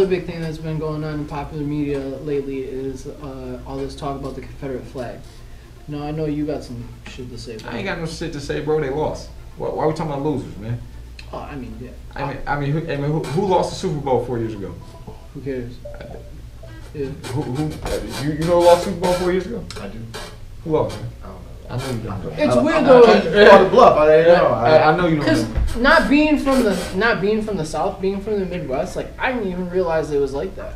big thing that's been going on in popular media lately is all this talk about the Confederate flag. No, I know you got some shit to say about it. I ain't got no shit to say, bro. They lost. Why are we talking about losers, man? Oh, I mean, yeah. Who lost the Super Bowl 4 years ago? Who cares? Yeah. You know who lost the Super Bowl 4 years ago? I do. Who lost? I don't know. I know you don't. It's weird though. On the bluff, I didn't know. I know you don't. Because not being from the South, being from the Midwest, like I didn't even realize it was like that.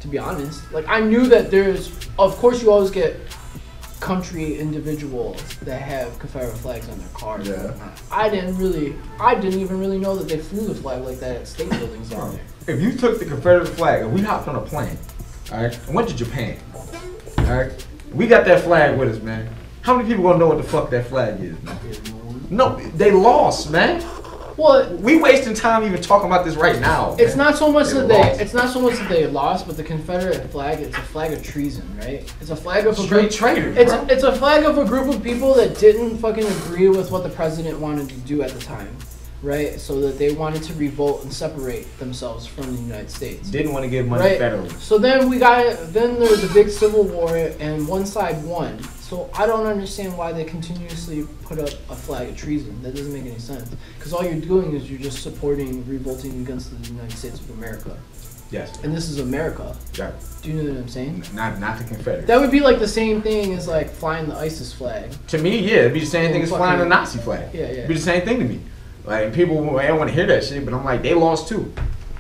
To be honest, like I knew that there's, of course, you always get country individuals that have Confederate flags on their cars. Yeah. I didn't even really know that they flew the flag like that at state buildings down there. If you took the Confederate flag and we hopped on a plane, all right, and went to Japan, all right, we got that flag with us, man. How many people gonna know what the fuck that flag is, man? No, they lost, man. Well, we wasting time even talking about this right now. It's man. not so much that lost. it's not so much that they lost, but the Confederate flag, it's a flag of treason, right? It's a flag of straight traitors. It's a flag of a group of people that didn't fucking agree with what the president wanted to do at the time, right? So that they wanted to revolt and separate themselves from the United States. Didn't want to give money federally. So then there was a big civil war and one side won. So I don't understand why they continuously put up a flag of treason. That doesn't make any sense. Because all you're doing is you're just supporting revolting against the United States of America. Yes. And this is America. Yeah. Do you know what I'm saying? Not the Confederate. That would be like the same thing as like flying the ISIS flag. To me, yeah, it'd be the same thing as flying the Nazi flag. Yeah, yeah. It'd be the same thing to me. Like people, I don't want to hear that shit, but I'm like, they lost too.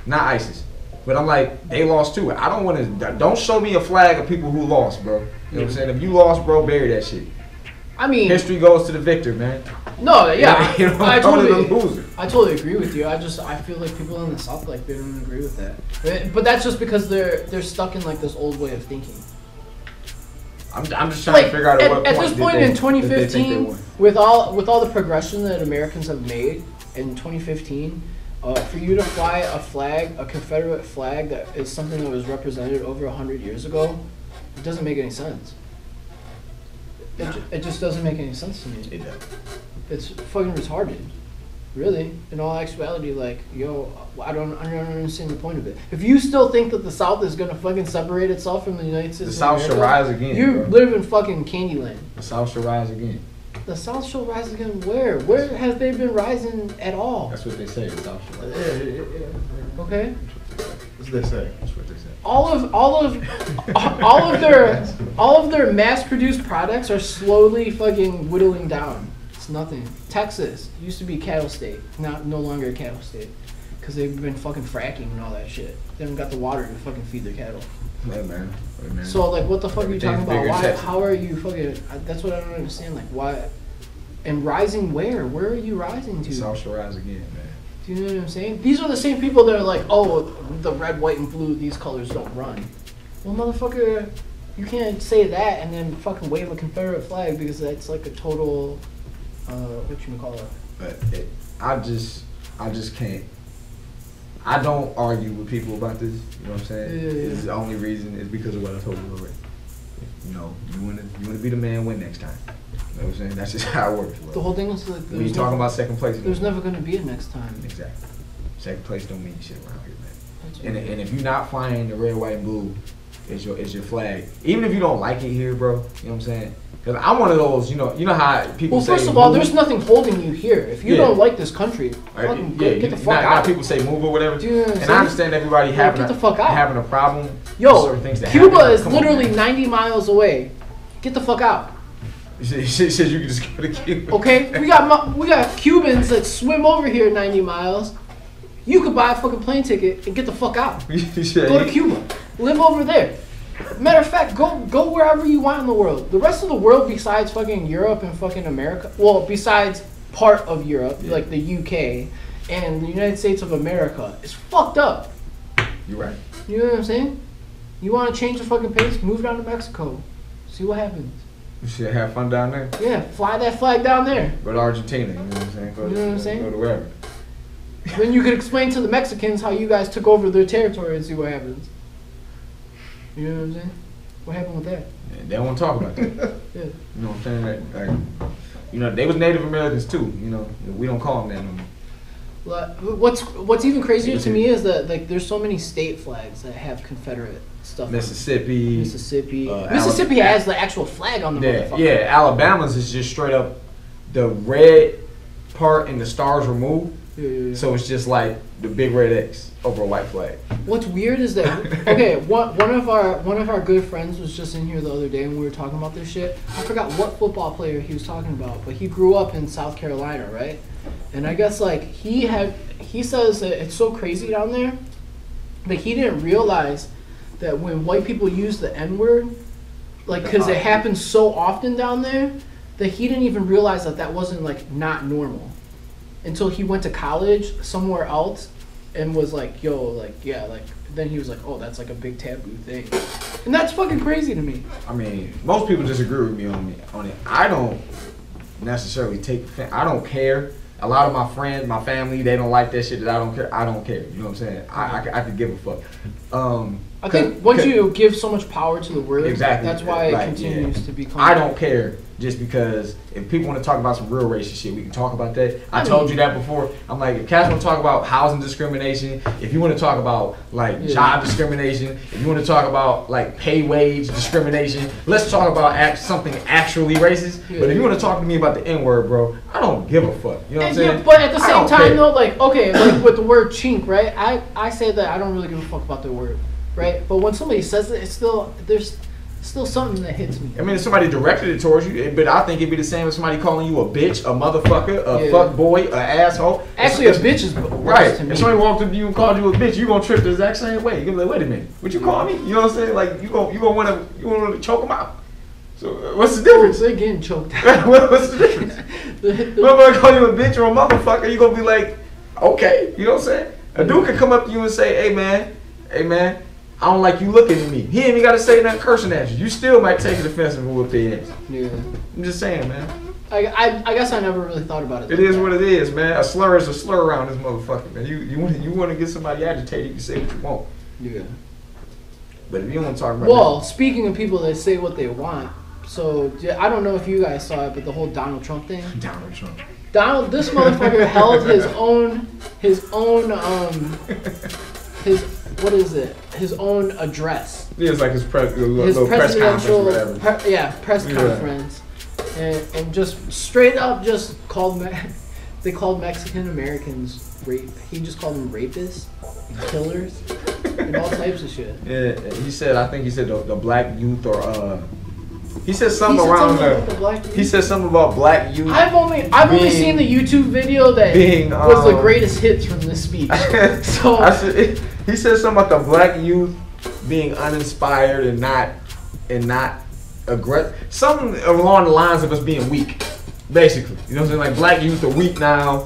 Not ISIS. But I'm like, they lost too. I don't want to. Don't show me a flag of people who lost, bro. You know what I'm saying? If you lost, bro, bury that shit. I mean, history goes to the victor, man. No, yeah, you know, I loser. totally agree with you. I feel like people in the South like they don't agree with that. But that's just because they're stuck in like this old way of thinking. I'm just trying to figure out at this point in 2015, with all the progression that Americans have made in 2015. For you to fly a Confederate flag that is something that was represented over 100 years ago, it doesn't make any sense. It just doesn't make any sense to me. It does. It's fucking retarded. Really. In all actuality, like, yo, I don't understand the point of it. If you still think that the South is gonna fucking separate itself from the United States the South shall rise again. You live in fucking Candyland. The South shall rise again. The South shall rise again where? Where has they been rising at all? That's what they say. The South shall rise. Okay. That's what they say. That's what they say. all of their mass-produced products are slowly fucking whittling down. It's nothing. Texas used to be a cattle state, no longer a cattle state, because they've been fucking fracking and all that shit. They haven't got the water to fucking feed their cattle. Hey man. So like, what the fuck are you talking about? Why? How are you fucking? That's what I don't understand. Like, why? And rising where? Where are you rising to? The South shall rise again, man. Do you know what I'm saying? These are the same people that are like, oh, the red, white, and blue, these colors don't run. Well, motherfucker, you can't say that and then fucking wave a Confederate flag because that's like a total, whatchamacallit. But I just can't. I don't argue with people about this. You know what I'm saying? Yeah. This is the only reason is because of what I told you already. You know, you wanna be the man, win next time. You know what I'm saying? That's just how it works, bro. The whole thing is like, we talking about second place. There's never gonna be a next time. Exactly. Second place don't mean shit around here, man. And if you're not flying the red, white, and blue, is your flag. Even if you don't like it here, bro. You know what I'm saying? Because I'm one of those, you know how people say. Well, first of all, there's nothing holding you here. If you don't like this country, fucking get the fuck out. People say move or whatever. Do you know what I'm and saying? I understand everybody having a problem. Yo, certain things that Cuba happen. is literally 90 miles away. Get the fuck out. She says you can just go to Cuba. Okay, we got Cubans that swim over here 90 miles. You could buy a fucking plane ticket and get the fuck out. Go to Cuba. Live over there. Matter of fact, go wherever you want in the world. The rest of the world besides fucking Europe and fucking America, well, besides part of Europe, like the UK and the United States of America, is fucked up. You're right. You know what I'm saying? You want to change the fucking pace? Move down to Mexico. See what happens. You should have fun down there. Yeah, fly that flag down there. Go to Argentina, you know what I'm saying? You know what I'm saying? Go to wherever. Then you could explain to the Mexicans how you guys took over their territory and see what happens. You know what I'm saying? What happened with that? Yeah, they don't want to talk about that. Yeah. You know what I'm saying? Like, you know, they was Native Americans too. You know, we don't call them that no more. What's even crazier to me is that like there's so many state flags that have Confederate stuff. Mississippi. Mississippi has the actual flag on the motherfucker. Yeah, Alabama's is just straight up the red part and the stars removed. Yeah. So it's just like the big red X over a white flag. What's weird is that one of our good friends was just in here the other day and we were talking about this shit. I forgot what football player he was talking about, but he grew up in South Carolina, right? And I guess like he says that it's so crazy down there that he didn't realize that when white people use the N-word, like because it happens so often down there, that he didn't even realize that wasn't like not normal until he went to college somewhere else and was like, yo, like, yeah, like, then he was like, oh, that's like a big taboo thing. And that's fucking crazy to me. I mean, most people disagree with me on it. I don't necessarily I don't care. A lot of my friends, my family, they don't like that shit that I don't care. I don't care. You know what I'm saying? I could give a fuck. I think once you give so much power to the word, exactly, that's why it continues to become. I don't care just because if people want to talk about some real racist shit, we can talk about that. I told you that before. I'm like, if cats want to talk about housing discrimination, if you want to talk about like job discrimination, if you want to talk about like pay wage discrimination, let's talk about something actually racist. But if you want to talk to me about the N-word, bro, I don't give a fuck. You know what I'm saying? Yeah, but at the same time though, like, okay, like with the word chink, right? I say that I don't really give a fuck about the word. Right, but when somebody says it, there's still something that hits me. I mean, if somebody directed it towards you, but I think it'd be the same as somebody calling you a bitch, a motherfucker, a fuck boy, a asshole. Actually, a bitch is right. To me. If somebody walked up to you and called you a bitch, you gonna trip the exact same way. You gonna be like, wait a minute, what you call me? You know what I'm saying? Like you gonna want to choke them out. So what's the difference? They're getting choked out. What's the difference? If somebody call you a bitch or a motherfucker, you gonna be like, okay, you know what I'm saying? A dude can come up to you and say, hey man. I don't like you looking at me. He ain't even got to say nothing cursing at you. You still might take it offensive and whoop their ass. Yeah. I'm just saying, man. I guess I never really thought about it. It is what it is, man. A slur is a slur around this motherfucker, man. You want to get somebody agitated, you can say what you want. Yeah. But if you don't want to talk about Well, speaking of people that say what they want, so I don't know if you guys saw it, but the whole Donald Trump thing. Donald Trump. This motherfucker held his own address. Yeah, it's like his press conference or whatever. Press conference, and just straight up just called they called Mexican Americans rape. He just called them rapists and killers and all types of shit. Yeah, I think he said the black youth or he said something around he said something about black youth. I've only seen the YouTube video that was the greatest hits from this speech. So he said something about the black youth being uninspired and not aggressive. Something along the lines of us being weak, basically. You know what I'm saying? Like black youth are weak now.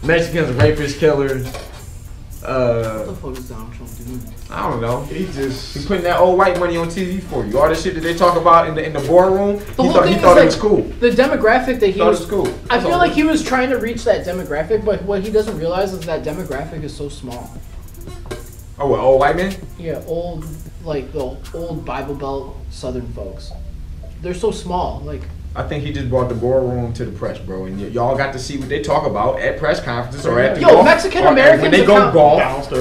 Mexicans are rapists, killers. What the fuck is Donald Trump doing? I don't know. He's putting that old white money on TV for you. All the shit that they talk about in the boardroom. He thought it was cool. The demographic that he was cool. I feel like he was trying to reach that demographic, but what he doesn't realize is that demographic is so small. Oh, what, old white men? Yeah, the old Bible Belt Southern folks. They're so small. Like, I think he just brought the boardroom to the press, bro, and y'all got to see what they talk about at press conferences or at the golf. Mexican Americans when they go golf.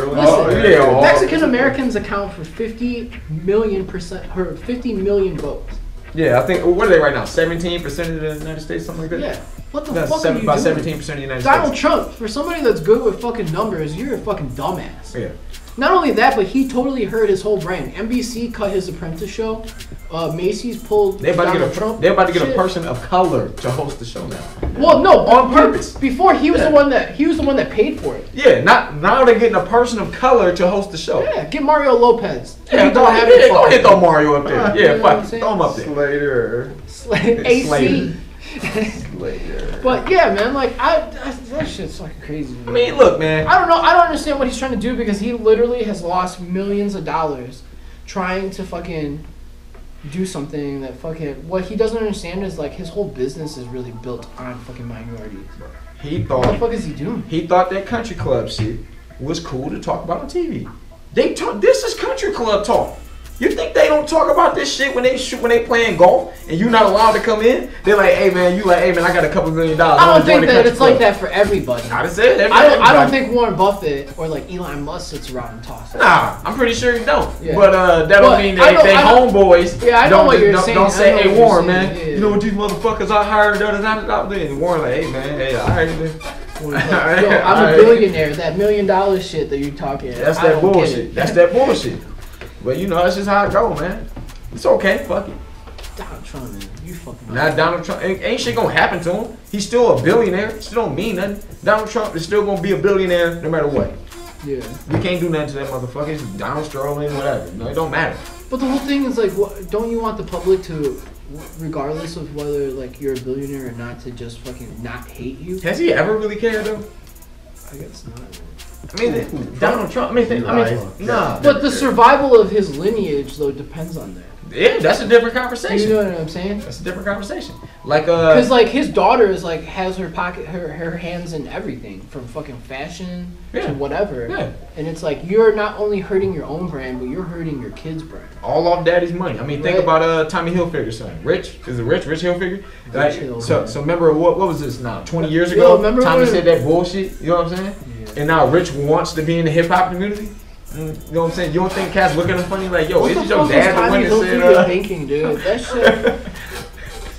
Mexican Americans account for 50 million votes. Yeah, I think what are they right now? 17% of the United States, something like that. Yeah. What the fuck are you doing? About 17% of the United States. Donald Trump, for somebody that's good with fucking numbers, you're a fucking dumbass. Yeah. Not only that, but he totally hurt his whole brand. NBC cut his Apprentice show. Macy's pulled Donald Trump. They're about to get a person of color to host the show now. Well, no, on purpose. Before he was the one that paid for it. Yeah, now they're getting a person of color to host the show. Yeah, get Mario Lopez. Yeah, go ahead, throw Mario up there. Yeah, fuck, throw him up there. Slater. AC. But yeah, man, like that shit's fucking crazy. I mean, look, man. I don't know. I don't understand what he's trying to do because he literally has lost millions of dollars trying to fucking do something that fucking. What he doesn't understand is like his whole business is really built on fucking minorities. What the fuck is he doing? He thought that country club shit was cool to talk about on TV. This is country club talk. You think they don't talk about this shit when they playing golf and you not allowed to come in? They're like, hey man, I got a couple $1 million. I don't think that it's like that for everybody. I just said I don't think Warren Buffett or like Elon Musk sits around and talks. Nah, I'm pretty sure you don't. Yeah. But that don't mean they homeboys. Yeah, I know what you're saying. Don't say, hey Warren, man, yeah. you know what these motherfuckers I hired? And Warren like, hey man, hey, I hired you. Yo, I'm a billionaire. That $1 million shit that you're talking. That's that bullshit. That's that bullshit. But you know, that's just how it go, man. It's okay. Fuck it. Donald Trump, man. You fucking. Not Donald Trump. Ain't shit gonna happen to him. He's still a billionaire. It still don't mean nothing. Donald Trump is still gonna be a billionaire no matter what. Yeah. We can't do nothing to that motherfucker. It's Donald Sterling, whatever. No, it don't matter. But the whole thing is like, don't you want the public to, regardless of whether like you're a billionaire or not, to just fucking not hate you? Has he ever really cared though? I guess not. I mean, Donald Trump. Nah. But the survival of his lineage, though, depends on that. Yeah, that's a different conversation. You know what I'm saying? That's a different conversation. Like, because like his daughter is like has her hands in everything from fucking fashion to whatever. Yeah. And it's like you're not only hurting your own brand, but you're hurting your kid's brand. All off daddy's money. I mean, think about Tommy Hilfiger's son. Rich Hilfiger. Like, so remember what was this now? 20 years ago, Tommy said that bullshit. You know what I'm saying? Yeah. And now Rich wants to be in the hip hop community. You know what I'm saying? You don't think cats looking at him funny like, yo, is your dad the one that said thinking, dude?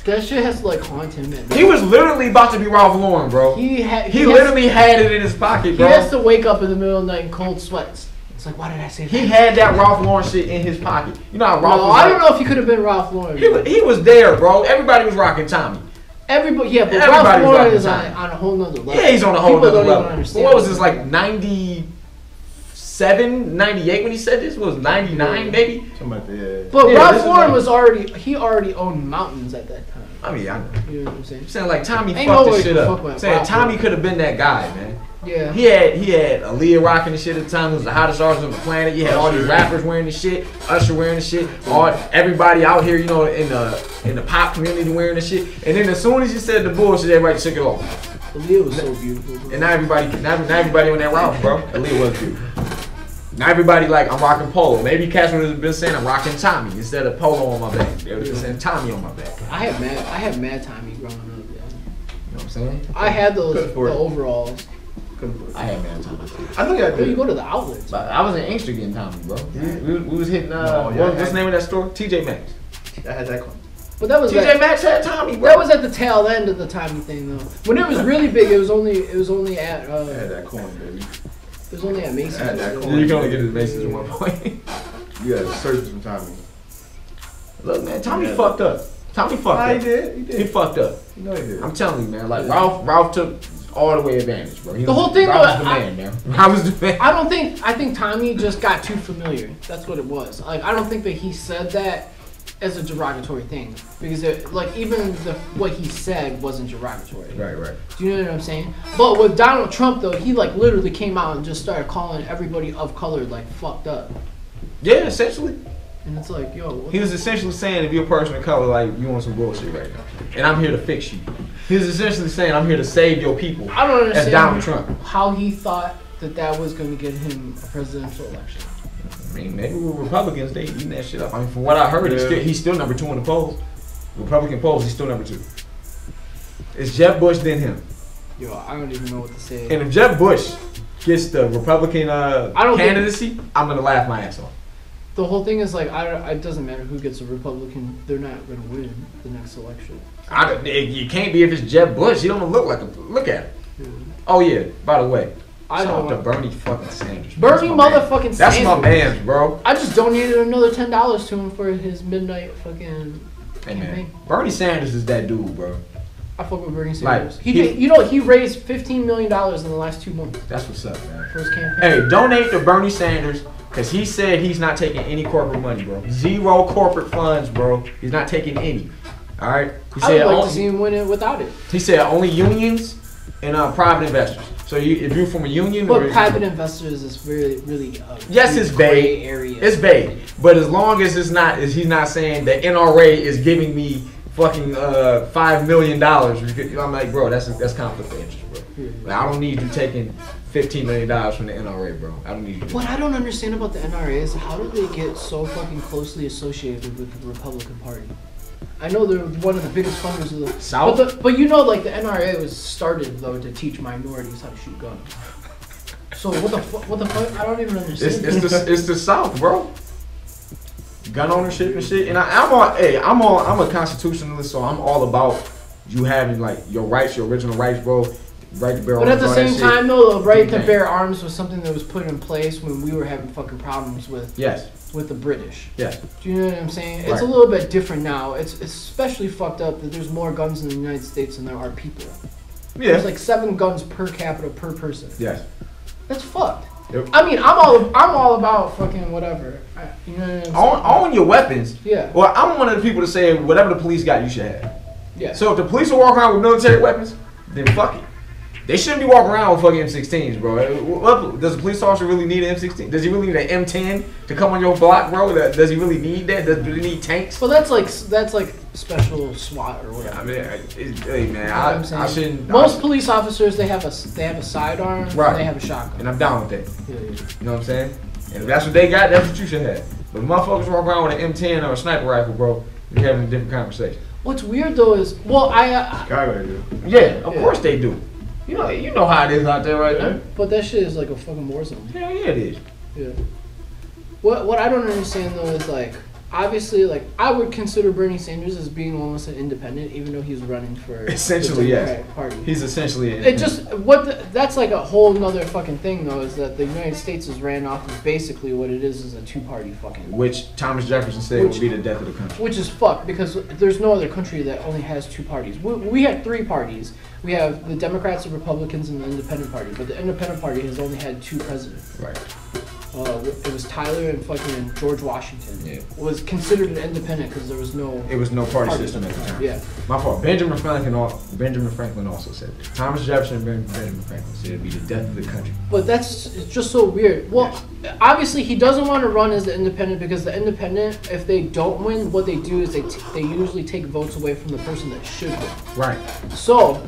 That shit has to like haunt him. Man. He was literally about to be Ralph Lauren, bro. He literally had it in his pocket, bro. He has to wake up in the middle of the night in cold sweats. It's like, why did I say that? He had that Ralph Lauren shit in his pocket. You know how Ralph was I don't know if he could have been Ralph Lauren. He was there, bro. Everybody was rocking Tommy. Everybody, yeah, but Ralph Lauren is on a whole nother level. Yeah, he's on a whole nother level. What was this, like 97, 98 when he said this? Was 99 maybe? Something like that, yeah. But Ralph Lauren was already owned mountains at that time. I mean, I know. You know what I'm saying? I'm saying like Tommy fucked this shit up. Saying Tommy could have been that guy, man. Yeah. He had Aaliyah rocking the shit at the time. It was the hottest artist on the planet. You had all these rappers wearing the shit, Usher wearing the shit, everybody out here, you know, in the pop community wearing the shit. And then as soon as you said the bullshit, everybody took it off. Aaliyah was so beautiful, bro. And now everybody on that route, bro. Aaliyah was beautiful. Now everybody like, I'm rocking Polo. Maybe Cash would have been saying I'm rocking Tommy instead of Polo on my back. They would have been saying Tommy on my back. I had mad Tommy growing up, yeah. You know what I'm saying? I had the overalls. I had mad Tommy. I think I did. You go to the outlets. But I was in Inkster getting Tommy, bro. We was hitting what's the name of that store? TJ Maxx. I had that one. But that was TJ Maxx had Tommy, bro. That was at the tail end of the Tommy thing, though. When it was really big, it was only at. I had that coin, baby. It was only at Macy's. I had that coin. You can only get it at Macy's at one point. You gotta search from Tommy. Look, man, Tommy fucked up. Tommy fucked up. He did. He fucked up. You know he did. I'm telling you, man. Like Ralph took all the way advantage, bro. The whole thing was the man, man. I was the man. I think Tommy just got too familiar. That's what it was. Like, I don't think that he said that as a derogatory thing, because what he said wasn't derogatory. Right. Do you know what I'm saying? But with Donald Trump, though, he like literally came out and just started calling everybody of color like fucked up. Yeah, essentially. And it's like, yo. He was essentially saying, if you're a person of color, like, you want some bullshit right now, and I'm here to fix you. He was essentially saying, I'm here to save your people. I don't understand as Donald Trump. How he thought that was going to get him a presidential election. I mean, maybe with Republicans, they eating that shit up. I mean, from what I heard, he's still number 2 in the polls. Republican polls, he's still number 2. It's Jeb Bush, then him. Yo, I don't even know what to say. And if Jeb Bush gets the Republican candidacy, I'm going to laugh my ass off. The whole thing is like, it doesn't matter who gets a Republican, they're not going to win the next election. You can't be if it's Jeb Bush. He don't look like a. Look at him. Yeah. Oh yeah. By the way, shout out to Bernie fucking Sanders. Bernie motherfucking Sanders. That's my man, bro. I just donated another $10 to him for his midnight fucking campaign. Man, Bernie Sanders is that dude, bro. I fuck with Bernie Sanders. Like, he raised $15 million in the last 2 months. That's what's up, man. For his campaign. Hey, donate to Bernie Sanders. Because he said he's not taking any corporate money, bro. 0 corporate funds, bro. He's not taking any. All right? He said I would like to see him win it without it. He said only unions and private investors. So if you're from a union... But private investors is really yes, it's vague. Area. It's vague. But as long as he's not saying the NRA is giving me fucking $5 million, I'm like, bro, that's conflict of interest, bro. Like, I don't need you taking $15 million from the NRA, bro. I don't need you to. What I don't understand about the NRA is how do they get so fucking closely associated with the Republican Party? I know they're one of the biggest funders of the South. But you know, like the NRA was started though to teach minorities how to shoot guns. So what the fuck? I don't even understand. It's the South, bro. Gun ownership and shit. And I'm a constitutionalist, so I'm all about you having like your rights, your original rights, bro. Right to bear arms. But at the same time, though, the right to Okay. bear arms was something that was put in place when we were having fucking problems with with the British. Yes. Do you know what I'm saying? It's Right. a little bit different now. It's especially fucked up that there's more guns in the United States than there are people. Yeah. There's like 7 guns per capita per person. Yes. That's fucked. Yep. I mean, I'm all about fucking whatever. You know what I'm saying? Own your weapons. Yeah. Well, I'm one of the people to say whatever the police got, you should have. Yeah. So if the police are walking around with military weapons, then fuck it. They shouldn't be walking around with fucking M16s, bro. Does a police officer really need an M16? Does he really need an M10 to come on your block, bro? Does he really need that? Do they need tanks? Well, that's like special SWAT or whatever. I mean, hey man, You know what I'm saying? I shouldn't. Most police officers they have a sidearm Right. and they have a shotgun. And I'm down with that. Yeah. You know what I'm saying? And if that's what they got, that's what you should have. But if motherfuckers walk around with an M10 or a sniper rifle, bro, you're having a different conversation. What's weird though is, well, Chicago, they do. Yeah, of Yeah. course they do. You know how it is out there right now. but that shit is like a fucking war zone. Hell yeah, it is. Yeah. What I don't understand though is like, obviously, like I would consider Bernie Sanders as being almost an independent, even though he's running for Essentially, the yes. Democratic Party. He's essentially an It just that's like a whole nother fucking thing though, is that the United States is ran off of basically what it is a 2-party fucking. which Thomas Jefferson said would be the death of the country. Which is fucked because there's no other country that only has 2 parties. We have 3 parties. We have the Democrats, the Republicans, and the Independent Party. But the Independent Party has only had 2 presidents. Right. It was Tyler and fucking George Washington. Yeah. Was considered an independent because there was no. It was no party system at the time. Yeah. My fault. Benjamin Franklin also said it. Thomas Jefferson and Benjamin Franklin said it'd be the death of the country. But it's just so weird. Well, obviously he doesn't want to run as the independent because the independent, if they don't win, what they do is they usually take votes away from the person that should win. Right. So,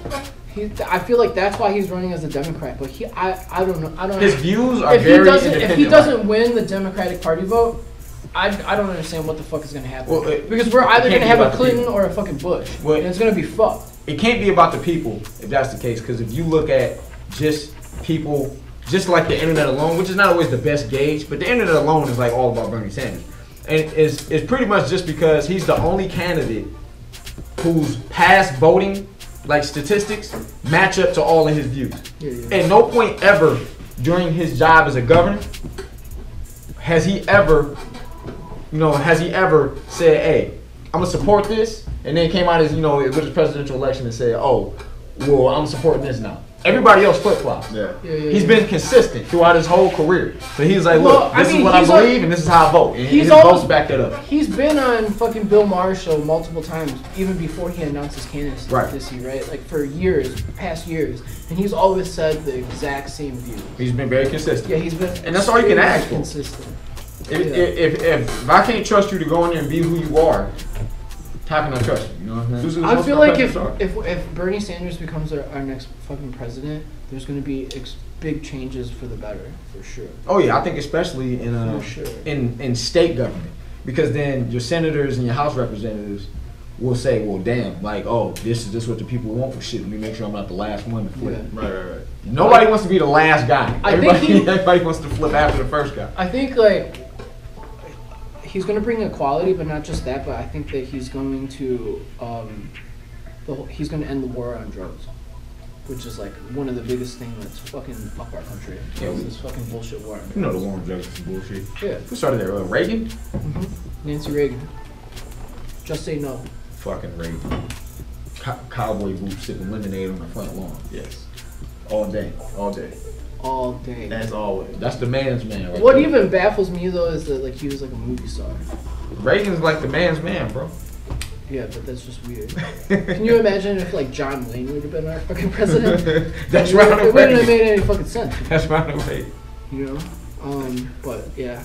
I feel like that's why he's running as a Democrat. But I don't know. I don't. His views are If very he doesn't, independent. if he doesn't win the Democratic Party vote, I don't understand what the fuck is gonna happen. Well, because we're either can't gonna be have about a the Clinton people. or a fucking Bush, Well, and it's gonna be fucked. It can't be about the people if that's the case. Because if you look at just people, just like the internet alone, which is not always the best gauge, but the internet alone is like all about Bernie Sanders, and it's pretty much just because he's the only candidate whose past voting like statistics match up to all of his views. Yeah. At no point ever during his job as a governor has he ever said, "Hey, I'm gonna support this," and then came out as with his presidential election and said, "Oh, well, I'm supporting this now." Everybody else flip flops. Yeah. He's been consistent throughout his whole career. So he's like, Well, look, this is I mean, what I he's believe and this is how I vote. And his always- votes back that up. He's been on fucking Bill Maher's show multiple times, even before he announced his candidacy, right? Like for years, past years, and he's always said the exact same view. He's been very consistent. Yeah, he's been. And that's all you can extremely ask for. Consistent. If I can't trust you to go in there and be who you are, how can I trust you? You know what I'm saying? I feel like if Bernie Sanders becomes our next fucking president, there's going to be big changes for the better, for sure. Oh yeah, I think especially For sure. in state government, because then your senators and your House representatives will say, well, damn, like, oh, this is what the people want for shit. Let me make sure I'm not the last one to flip. Yeah. Right. Nobody wants to be the last guy. I think Everybody wants to flip after the first guy. I think like he's going to bring equality, but not just that. But I think that he's going to he's going to end the war on drugs, which is like one of the biggest things that's fucking up our country. Yeah, This fucking bullshit war. You know the war on drugs is bullshit. Yeah. Who started that? Reagan? Nancy Reagan. Just say no. Fucking Reagan. Cowboy boots sipping lemonade on the front lawn. Yes. All day. All day. All day. As always. That's the man's man right What there. even baffles me though is that like he was like a movie star. Reagan's like the man's man, bro. Yeah, but that's just weird. Can you imagine if like John Wayne would have been our fucking president? That's It Ronald wouldn't have Reagan. made any fucking sense. That's Ronald Reagan. You know? But yeah.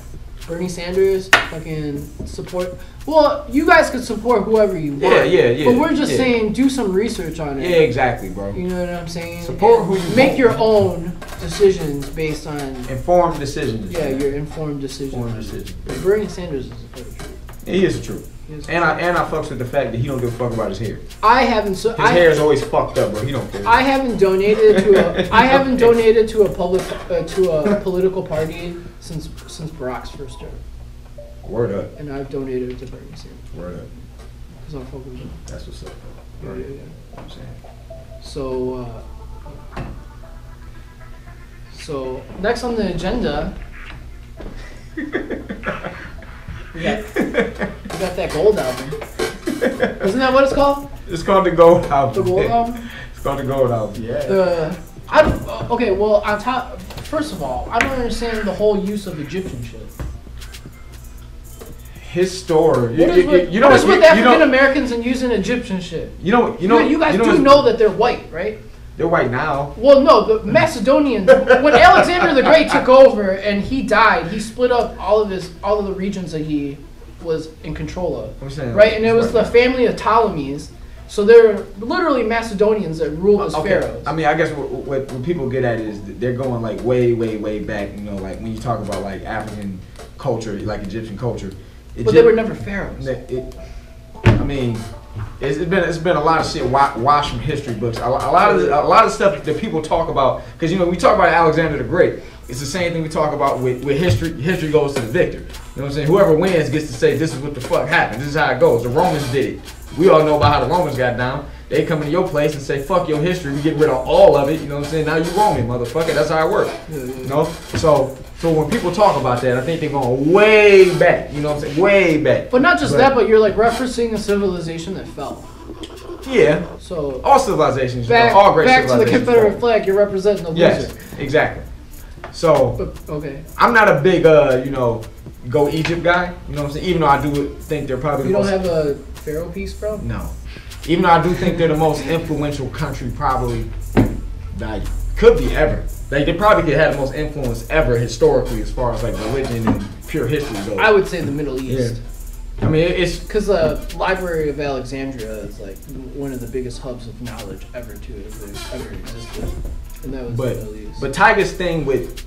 Bernie Sanders, fucking support. Well, you guys could support whoever you want. Yeah. But we're just saying, do some research on it. Yeah, exactly, bro. You know what I'm saying? Support who you make want. your own decisions based on informed decisions. Yeah, your informed decisions. Informed decisions. But Bernie Sanders is a fucking truth. He is the truth. And I fucks with the fact that he don't give a fuck about his hair. I haven't. His hair is always fucked up, bro. He don't care. I haven't donated to a. I haven't donated to a public to a political party since Barack's first term. Word up. And I've donated to Bernie Sanders. Word up. Because I'm fucking with him. That's what's up, bro. Yeah. I'm saying. So next on the agenda. We got that Gold album. Isn't that what it's called? It's called the Gold album. The Gold album? It's called the Gold album. Yeah. Okay, well, on top, first of all, I don't understand the whole use of Egyptian shit. His story. What is with African Americans and using Egyptian shit? You guys know that they're white, right? They're white now. Well, no, the Macedonians. When Alexander the Great took over and he died, he split up all of the regions that he was in control of. I'm saying, right, and it was the family of Ptolemies. So they're literally Macedonians that ruled as pharaohs. I mean, I guess what people get at is that they're going like way, way, way back. You know, like when you talk about like African culture, like Egyptian culture. But they were never pharaohs. It's been a lot of shit washed from history books. A lot of stuff that people talk about, because we talk about Alexander the Great. It's the same thing we talk about with history. History goes to the victor. You know what I'm saying? Whoever wins gets to say this is what the fuck happened. This is how it goes. The Romans did it. We all know about how the Romans got down. They come into your place and say fuck your history. We get rid of all of it. You know what I'm saying? Now you Roman, motherfucker. That's how it works. You know? So when people talk about that, I think they're going way back. You know what I'm saying? Way back. But not just that, but you're like referencing a civilization that fell. Yeah. So all civilizations, all great civilizations. Back to the Confederate flag, you're representing the loser. Yes, exactly. So okay. I'm not a big go Egypt guy. You know what I'm saying? Even though I do think they're probably you don't have a Pharaoh piece, bro? No. Even though I do think they're the most influential country probably that could be ever. Like they probably could have the most influence ever historically as far as like religion and pure history goes. I would say the Middle East. Yeah. I mean, it's because the Library of Alexandria is like one of the biggest hubs of knowledge ever ever existed, and that was the Middle East. But Tiger's thing with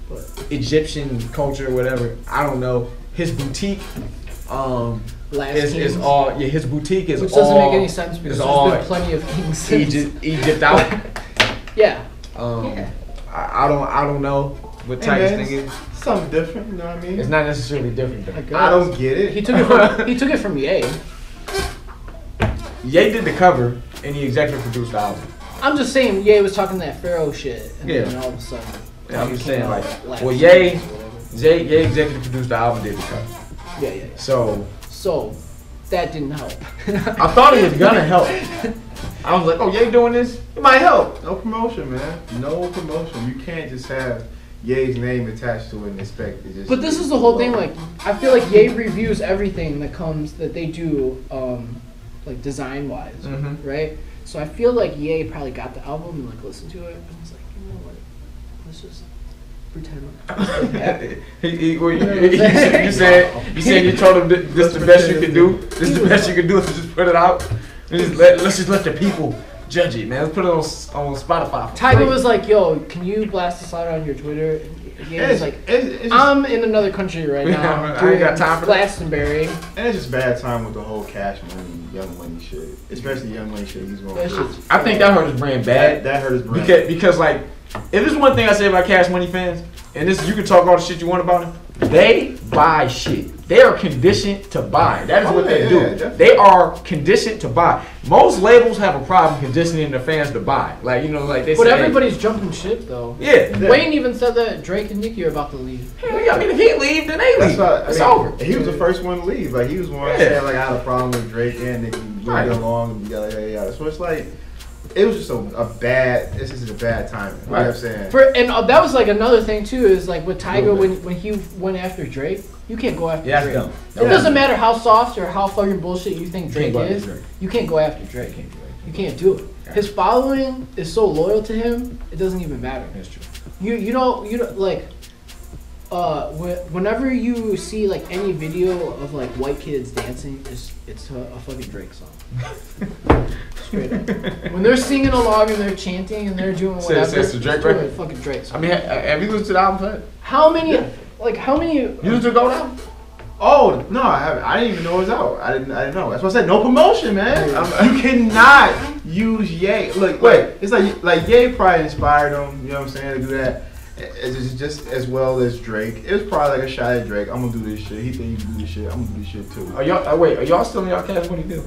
Egyptian culture, or whatever, I don't know. His boutique, is all his boutique is which all. Which doesn't make any sense because there's been plenty of kings since. Egypt out. Yeah. I don't know what Tiger's thing is. Something different, you know what I mean? It's not necessarily different though. I don't get it. He took it from Ye. Ye did the cover and he executive produced the album. I'm just saying Ye was talking that Pharaoh shit and then all of a sudden. Yeah, I'm just saying Ye executive produced the album, did the cover. Yeah. So that didn't help. I thought it was gonna help. I was like, oh, Ye doing this? It might help. No promotion, man. No promotion. You can't just have Ye's name attached to it and expect it just. But this is the whole thing. Like, I feel like Ye reviews everything that they do, like design wise, right? So I feel like Ye probably got the album and like listened to it and was like, you know what? Let's just pretend. You said you told him this is the best you can do. This is the best you can do is just put it out. Let's just let the people judge it, man. Let's put it on Spotify. Tiger was like, "Yo, can you blast this out on your Twitter?" And he was like, "I'm in another country right now. I ain't got time for Glastonbury." And it's just bad time with the whole Cash Money, Young Money shit. Especially Young Money shit. He's going. I think that hurt his brand bad. That hurt his brand because like, if there's one thing I say about Cash Money fans, and this you can talk all the shit you want about them, they buy shit. They are conditioned to buy. That is what they do. Definitely. They are conditioned to buy. Most labels have a problem conditioning their fans to buy. Like, like they say. But everybody's jumping ship, though. Yeah. Wayne even said that Drake and Nicki are about to leave. Hell yeah, I mean, if he leave, then they leave. It's over. He was the first one to leave. Like, he was one that said, like, I had a problem with Drake and Nicki. Right. Along and yada. So it's like, it was just a bad. This is a bad timing. Right. You know what I'm saying? And that was like another thing too. Is like with Tiger when he went after Drake, you can't go after Drake. Dumb. It doesn't matter how soft or how fucking bullshit you think Drake is. You can't go after Drake. You can't do it. His following is so loyal to him. It doesn't even matter. That's true. You don't like. whenever you see like any video of like white kids dancing, it's a fucking Drake song. Straight up. When they're singing along and they're chanting and they're doing whatever, it's a Drake record. Fucking Drake song. I mean, have you listened to the album yet? How many? Like how many? You listened to the Gold album? Oh no, I haven't. I didn't even know it was out. I didn't know. That's why I said no promotion, man. You cannot use Ye. Look, wait. It's like Ye probably inspired him. You know what I'm saying, to do that. It's just as well as Drake. It was probably like a shot at Drake. I'm gonna do this shit. He think he can do this shit. I'm gonna do this shit too. Are y'all? Wait, are y'all still in y'all Cash Money deal?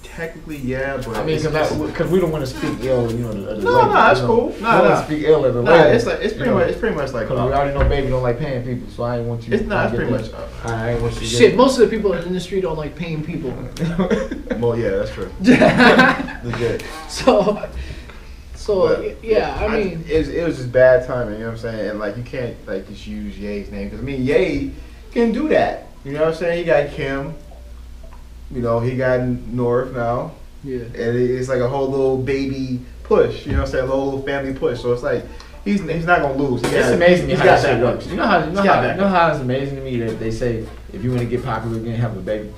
Technically, yeah, but I mean, because we don't want to speak ill, you know. No, that's cool. No. Speak ill of the it's pretty much like. Because we already know Baby don't like paying people, so I ain't want you. It's pretty much. I ain't want you. Shit, most of the people in the industry don't like paying people. Well, yeah, that's true. Legit. So yeah, I mean, it was just bad timing. You know what I'm saying? And like you can't like just use Ye's name because I mean Ye can do that. You know what I'm saying? He got Kim. You know, he got North now. Yeah. And it's like a whole little baby push. You know what I'm saying? A little family push. So it's like he's not gonna lose. It's amazing how that shit works. You know how it's amazing to me that they say if you want to get popular again, have a baby.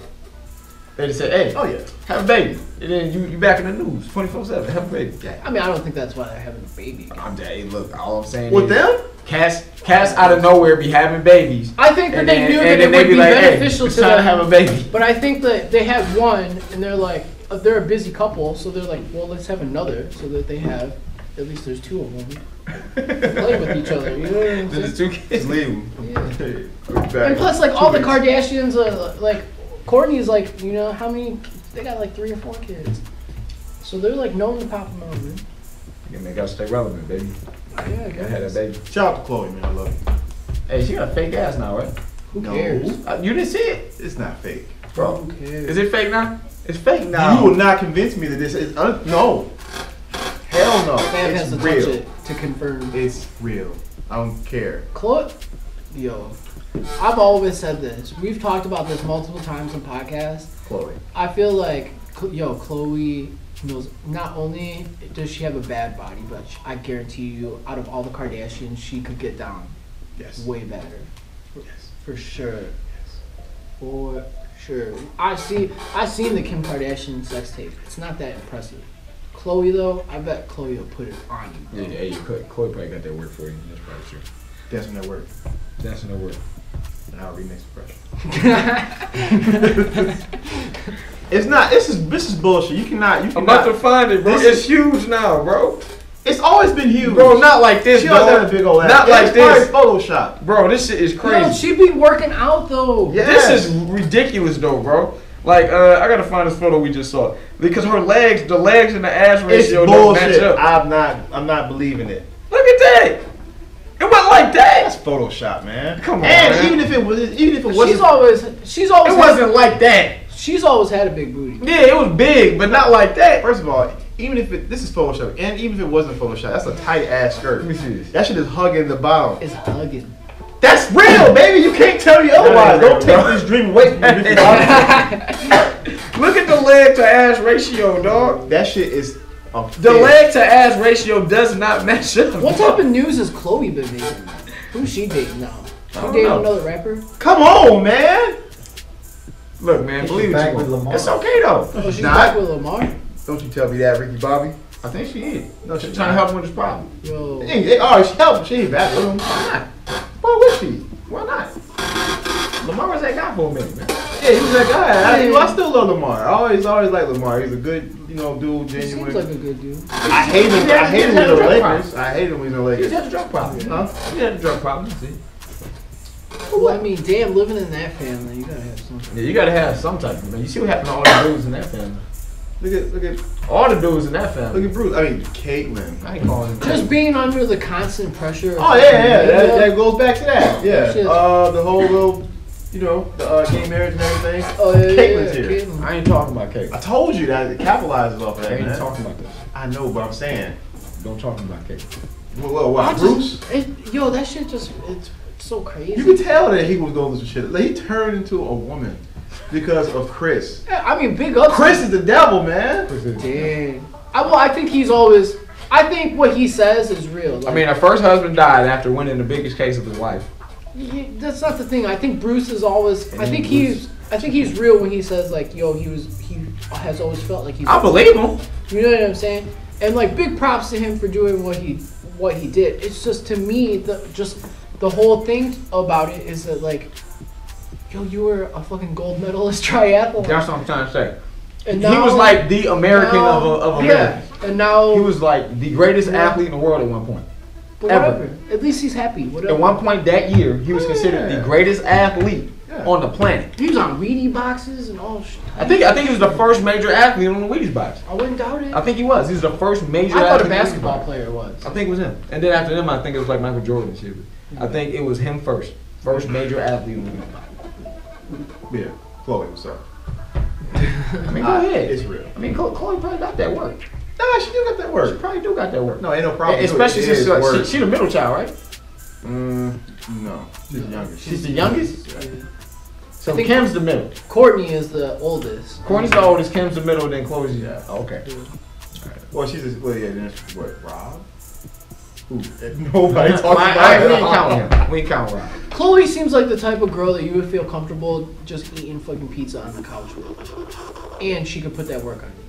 They just say, hey, oh yeah, have a baby. And then you back in the news 24/7. Have a baby. Yeah. I mean, I don't think that's why they're having a baby again. Hey, look, all I'm saying with is them. Cats out of nowhere be having babies. I think that they knew that it would be beneficial to them. To have a baby. But I think that they had one, and they're like, they're a busy couple, so they're like, well, let's have another, so that they have, at least there's two of them, play with each other. You know what I'm saying? There's two kids. Just leave them. Yeah. And plus, like all the Kardashians, like Kourtney's like, you know, how many? They got like 3 or 4 kids, so they're like known to pop them over. Yeah, they gotta stay relevant, baby. Yeah, I gotta have that baby. Shout out to Chloe, man. I love you. Hey, she got a fake ass now, right? Who cares? You didn't see it? It's not fake, bro. Who cares? Is it fake now? It's fake now. You will not convince me that this is no. Hell no. Sam it's has to real. touch it to confirm. It's real. I don't care. Chloe, yo, I've always said this. We've talked about this multiple times on podcasts. Chloe. I feel like, Chloe knows. Not only does she have a bad body, but I guarantee you, out of all the Kardashians, she could get down. Yes. Way better. Yes. For sure. Yes. For sure. I seen the Kim Kardashian sex tape. It's not that impressive. Chloe though, I bet Chloe will put it on you. Yeah, you could. Chloe probably got that work for you. That's probably true. That's when that work. That's when that work. And I'll remix the pressure. It's not. This is bullshit. You cannot. I'm about to find it, bro. It's huge now, bro. It's always been huge, bro. Not like this, she bro. She had a big old ass. Not like this. Photoshop, bro. This shit is crazy. Yo, she be working out though. Yeah. This is ridiculous though, bro. Like, I gotta find this photo we just saw because the legs and the ass ratio don't match up. I'm not believing it. Look at that. It wasn't like that. That's Photoshop, man. Come on, and man. even if it wasn't, she's always. It wasn't like that. She's always had a big booty. Yeah, it was big, but not like that. First of all, even if this is Photoshop, and even if it wasn't Photoshop, that's a tight ass skirt. Let me see this. That shit is hugging the bottom. It's hugging. That's real, baby. You can't tell me otherwise. Don't take this dream away from me. Look at the leg to ass ratio, dog. That shit is. The leg to ass ratio does not match up. What type of news has Chloe been making? Who's she dating now? She dating another rapper? Come on, man. Look, man, believe it. It's okay though. Oh, she's back with Lamar? Don't you tell me that, Ricky Bobby. I think she is. No, she's trying to help him with his problem. Yo. She helped. She ain't back with him. Why not? Why would she? Why not? Lamar was that guy for a minute, man. Yeah, he was that guy. I still love Lamar. I always like Lamar. He's a good, dude, genuine. He seems like a good dude. I hate him. I hate him with the Lakers. I hate him with the Lakers. He had a drug problem. Huh? He had a drug problem. See. Well, I mean, damn, living in that family, you gotta have something. Yeah, you gotta have some type of man. You see what happened to all the dudes in that family. Look at all the dudes in that family. Look at Bruce. I mean, Caitlyn. I ain't calling him. Just being under the constant pressure. Oh yeah. That goes back to that. Yeah. The whole little, the gay marriage and everything. Oh yeah. Caitlyn's here. Caitlyn. I ain't talking about Caitlyn. I told you that it capitalizes off of that. I ain't man. talking about this. I know, but I'm saying. Don't talk about Caitlyn. What? Bruce? That shit it's so crazy. You could tell that he was going through some shit. Like, he turned into a woman because of Chris. Yeah, I mean, big up. Chris is the devil, man. Damn. I think he's always. I think what he says is real. Like, I mean, her first husband died after winning the biggest case of his life. That's not the thing. I think Bruce is always. I think he's real when he says like, "Yo, he has always felt like he's." I believe him. You know what I'm saying? And like, big props to him for doing what he did. It's just to me the whole thing about it is that like, yo, you were a fucking gold medalist triathlete. That's what I'm trying to say. And he was like the American of America. Yeah, and now he was like the greatest athlete in the world at one point. But whatever. At least he's happy. Whatever. At one point that year, he was considered the greatest athlete on the planet. He was on Wheaties boxes and all shit. I think he was the first major athlete on the Wheaties box. I wouldn't doubt it. I think he was. He was the first major I thought athlete. a basketball player was. I think it was him. And then after him, I think it was like Michael Jordan and shit. I think it was him first. First major athlete on the Wheaties box. Yeah. Chloe, what's up? I mean, go ahead. It's real. I mean, Chloe probably got that work. Nah, she do got that work. She probably do got that work. No, ain't no problem. Especially since she the middle child, right? No, she's the youngest. She's the youngest? Yeah. So Kim's the middle. Courtney is the oldest. Courtney's the oldest, Kim's the middle, then Chloe's the okay. Well, then what, Rob? Who? Nobody talks about We ain't counting him. We ain't counting Rob. Chloe seems like the type of girl that you would feel comfortable just eating fucking pizza on the couch with. And she could put that work on you.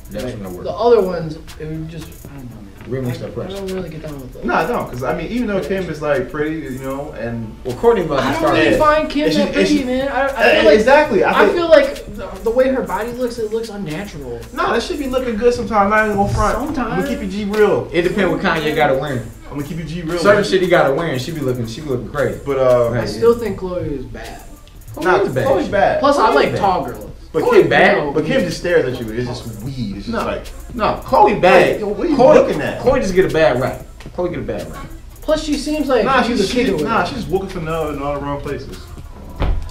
That's not work. The other ones, it would just, I don't know, man. Remix that I pressure. don't really get down with those. No, I don't, because I mean, even though Kim is like pretty, you know, and well, Courtney must I have don't really started. find Kim that pretty, man. I feel like, exactly. I feel like the way her body looks, it looks unnatural. No, that should be looking good sometimes. I'm not even gonna front. Sometimes. I'm gonna keep it G real. It depends what Kanye got to wear. I'm gonna keep it G real. Certain shit he got to wear, and she be looking crazy. But I still think Chloe is bad. Chloe's bad. Plus, I like tall girls. But Chloe Kim bad. But Kim just stares at you. It's just weed. It's just like no, Chloe bad. Yo, what are you looking at? Chloe just get a bad rap. Chloe get a bad rap. Plus, she seems like she's a kid. She's looking for love in all the wrong places.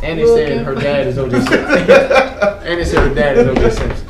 And they said her dad is O.J. Simpson. And they said her dad is O.J. Simpson.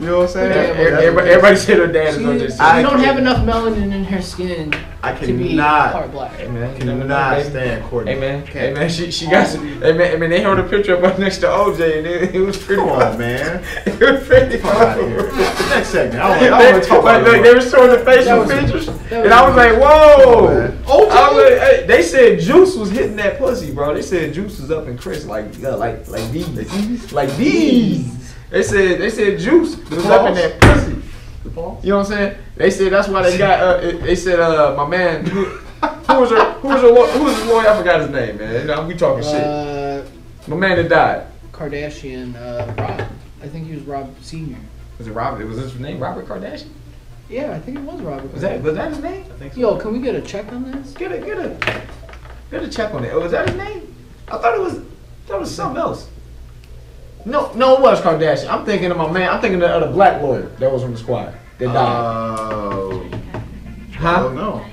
You know what I'm saying? Everybody said her dad is O.J. Simpson. She don't have enough melanin in her skin to be part black. Hey man, cannot stand Courtney. Hey man, she got some. Hey man, they held a picture up right next to OJ, and it was pretty. Come on, man. It was pretty. Come out of here. Next segment. I want to talk about it. They were showing the facial pictures, and I was like, whoa. OJ. I was like, hey, they said Juice was hitting that pussy, bro. They said Juice was up in Chris like these, like these. They said Juice was up in that pussy. You know what I'm saying? They said that's why they got. They said my man. Who was his lawyer? I forgot his name, man. You know, we talking shit. My man that died. Kardashian, Rob. I think he was Rob Senior. Was it Robert? Was his name Robert Kardashian? Yeah, I think it was Robert. Was that his name? I think so. Yo, can we get a check on this? Get a check on it. Was that his name? I thought it was something else. No, it was Kardashian. I'm thinking of my man. I'm thinking of the black lawyer that was on the squad that died. Huh? No.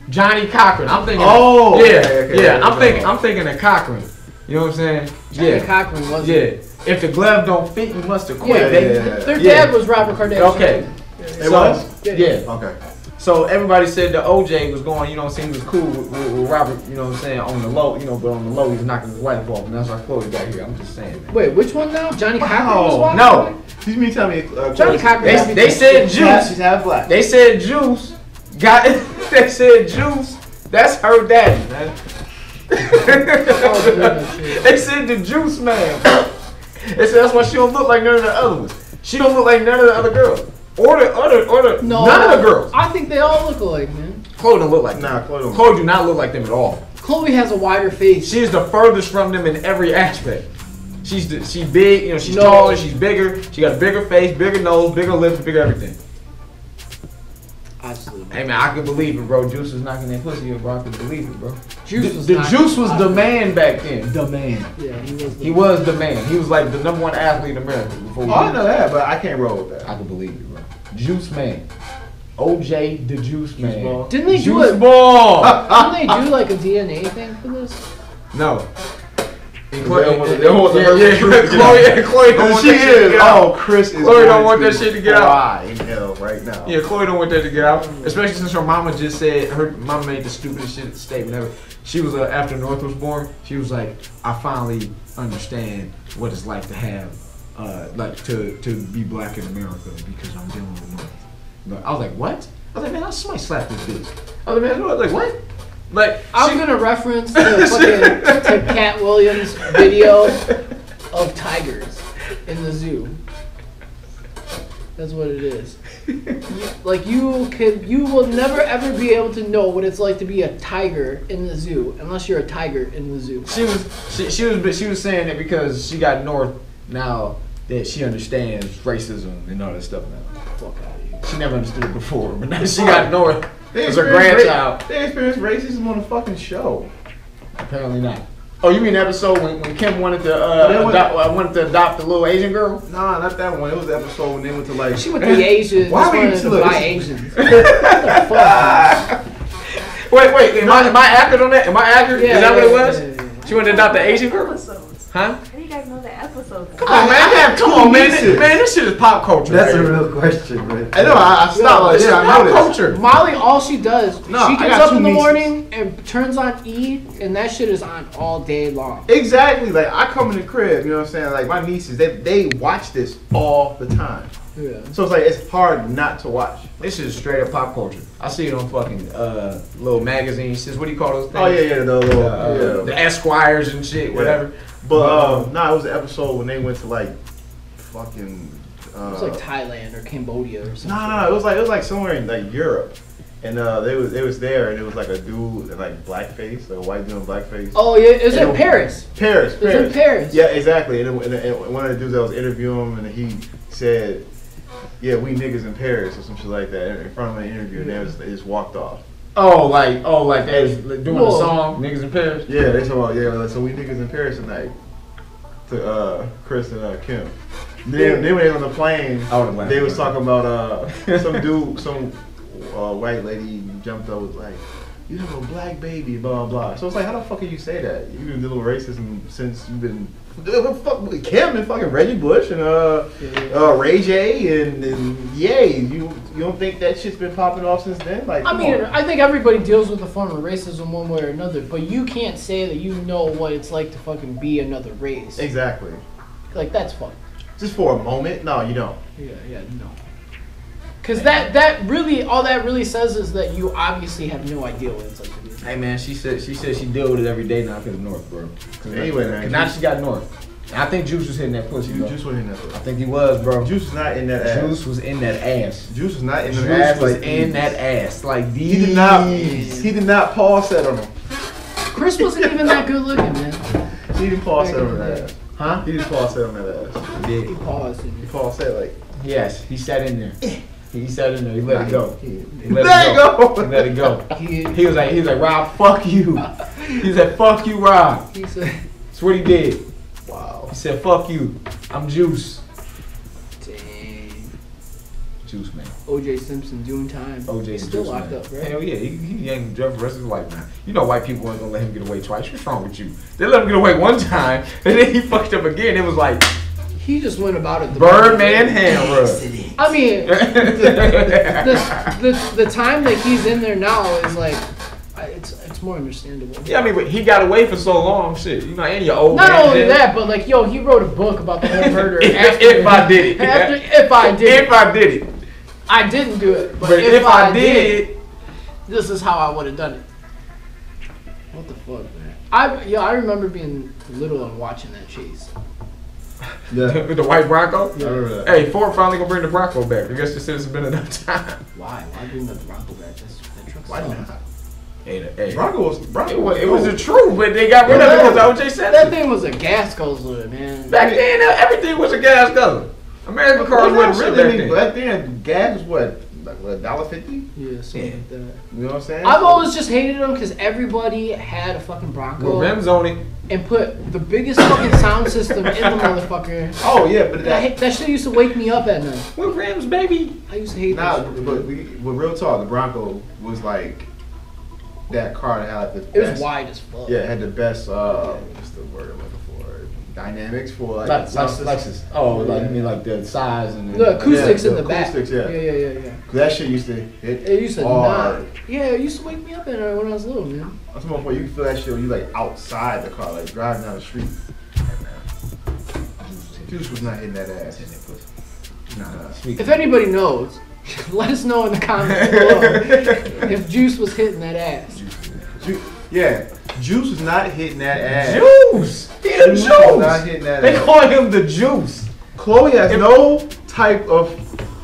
Johnny Cochran. I'm thinking. Oh. Yeah. I'm thinking of Cochran. You know what I'm saying? Johnny Cochran was. Yeah. If the glove don't fit, you must have quit. Their dad was Robert Kardashian. Okay. It was? Yeah. Okay. So everybody said the OJ was going, you know what I'm saying, he was cool with Robert, you know what I'm saying, on the low, you know, but on the low he was knocking his wife off, and that's why Chloe got here. I'm just saying, man. Wait, which one now? Johnny Cochran was watching? No. You mean tell me Johnny Cochran. They said Juice. She's half black. They said Juice got it. They said Juice. That's her daddy, man. They said the Juice man. They said that's why she don't look like none of the other ones. She don't look like none of the other girls. Or the none of the girls. I think they all look alike, man. Chloe don't look like them. Nah, Chloe do not look like them at all. Chloe has a wider face. She is the furthest from them in every aspect. She's big, you know, she's taller, she's bigger, she got a bigger face, bigger nose, bigger lips, bigger everything. Absolutely. Hey man, I can believe it, bro. Juice was knocking that pussy up, bro. I can believe it, bro. Juice was the man back then. The man. Yeah, he was the man. He was like the #1 athlete in America before. I know that, but I can't roll with that. I can believe it, bro. Juice man. OJ the Juice man. Ball. Didn't they do Juice ball? Didn't they do like a DNA thing for this? No. Chloe don't want that shit to get out. Chris is. Chloe don't want that shit to get out. In hell right now. Yeah, Chloe don't want that to get out. Especially since her mama just said, her mama made the stupidest shit statement ever. She was, after North was born, she was like, I finally understand what it's like to have, like to be black in America because I'm dealing with North. I was like, what? I was like, man, I somebody slapped this bitch. I was like, what? Like, I'm gonna reference the fucking to Cat Williams video of tigers in the zoo. That's what it is. Like you will never ever be able to know what it's like to be a tiger in the zoo unless you're a tiger in the zoo. She was saying that because she got North now that she understands racism and all that stuff now. Fuck out of here. She never understood it before, but now she got North as her grandchild. They experienced racism on the fucking show. Apparently not. Oh, you mean the episode when Kim wanted to adopt the little Asian girl? Nah, not that one. It was the episode when they went to like. She went to the Asians. Why were you to buy Asians? What the fuck? Wait. Am I accurate on that? Am I accurate? Yeah, Is that what it was? Yeah. She went to adopt the Asian girl? Episodes. Huh? How do you guys know the episodes? Come on, man. Come on, man. This shit is pop culture. That's a real question, man. I know. I stopped. Like, This is I pop know this. culture. Molly, all she does, No, she I gets got up two in the nieces. morning and turns on E, and that shit is on all day long. Exactly. Like I come in the crib, you know what I'm saying? Like my nieces, they watch this all the time. Yeah. So it's like it's hard not to watch. This is straight up pop culture. I see it on fucking little magazines. What do you call those things? Oh yeah, the little The Esquires and shit, whatever. But it was an episode when they went to like fucking. It was like Thailand or Cambodia or something. No, it was like somewhere in like Europe, and they was there, and it was like a dude in like blackface, like a white dude in blackface. Oh yeah, it was in Paris. Paris. It was in Paris. Yeah, exactly. And one of the dudes that was interviewing him, and he said, "Yeah, we niggas in Paris" or some shit like that in front of an interview, and they just walked off. Oh, like they was doing the song "Niggas in Paris." Yeah, they talking about so we niggas in Paris tonight to Chris and Kim. Then when they were on the plane, they was talking about some dude, some white lady jumped up was like, "You have a black baby," blah blah. So it's like, how the fuck can you say that? You've been dealing with racism since you've been. Fuck Kim and fucking Reggie Bush and Ray J and Ye. You don't think that shit's been popping off since then? Like, I mean, I think everybody deals with a form of racism one way or another, but you can't say that you know what it's like to fucking be another race. Exactly. Like that's fucked. Just for a moment? No, you don't. Yeah, no. Because that really, all that really says is that you obviously have no idea what it's like to be. Hey man, she said she deal with it every day now because of North, bro. Anyway, man. Now she got North. And I think Juice was hitting that pussy. Juice was hitting that pussy. I think he was, bro. Juice was not in that ass. Juice was in that ass. Juice was not in the Juice ass. was Like in these. that ass. Like these. He did not pause set on him. Chris wasn't even that good looking, man. He didn't pause set on that ass. Huh? He didn't pause set on that ass. He He did. paused. He paused set like. Yes, he sat in there. He sat in there. He let it go. He let let it it go. go. He let it go. He He was like, Rob, fuck you. He said, fuck you, Rob. said, That's what he did. Wow. He said, fuck you. I'm Juice. dang. Juice, man. O.J. Simpson doing time. O.J. He's still Juice, locked man. up, right? Hell yeah, he ain't jail for the rest of his life now. You know white people weren't gonna let him get away twice. What's wrong with you? They let him get away one time, and then he fucked up again. It was like He just went about it. Birdman hammer. I mean, the time that he's in there now is like, it's more understandable. Yeah, I mean, but he got away for so long. Shit, you know, and your old Not man. only that, but like, yo, he wrote a book about the whole murder. If I did it. If I did it. If I did it. I didn't do it, But if I did, this is how I would have done it. What the fuck, man? I remember being little and watching that chase. Yeah. with the white Bronco. I remember that. Hey, Ford finally gonna bring the Bronco back. I guess this has been enough time. Why? Why bring the Bronco back? That truck's Why solid. not? Hey, Bronco it was the truth, but they got rid of it because OJ said That it. thing was a gas guzzler, man. Back then, everything was a gas guzzler. American cars wasn't real back then. Back then, gas was what? Like $1.50? Yeah, something like that. You know what I'm saying? I've always just hated them because everybody had a fucking Bronco With rims on it. and put the biggest fucking sound system in the motherfucker. Oh yeah, but That shit used to wake me up at night. With rims, baby. I used to hate Nah, that shit. but real talk, the Bronco was like that car that had like the It was best. wide as fuck. Yeah, it had the best. What's the word I'm looking for? Dynamics for like sound system. Lexus. Oh, like you mean like the size and The acoustics Yeah, in the the back. acoustics, yeah. Yeah. 'Cause that shit used to hit. It used to hard. Yeah, it used to wake me up at night when I was little, man. I'm talking about you can feel that shit when you like outside the car, like driving down the street. Juice was not hitting that ass. Nah. If anybody knows, Let us know in the comments below if Juice was hitting that ass. Yeah, Juice was not hitting that ass. Juice! He the Juice! Not hitting that they ass. call him the Juice. Chloe has no type of.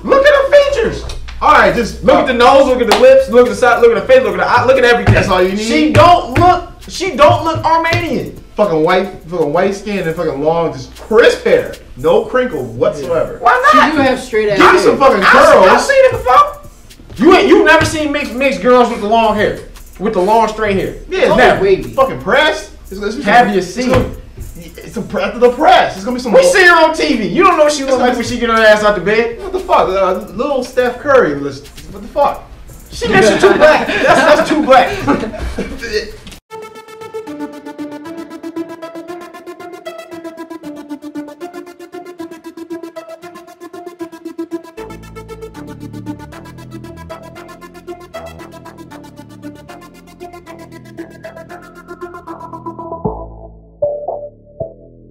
Look at her features. All right, just Look at the nose, look at the lips, look at the side, look at the face, look at the eye, look at everything. That's all you need? She don't look Armenian. fucking white skin and fucking long, just crisp hair, no crinkle whatsoever. Why She not? do have straight ass Give me hair. some fucking I've curls. seen it before. You never seen mixed girls with the long hair, with the long straight hair. Yeah, It's never. wavy. Fucking pressed. Have you seen it? It's after the press. It's gonna be some. We see her on TV. You don't know what she looks like when she get her ass out the bed. What the fuck? Little Steph Curry. What the fuck? She makes you too black. That's too black.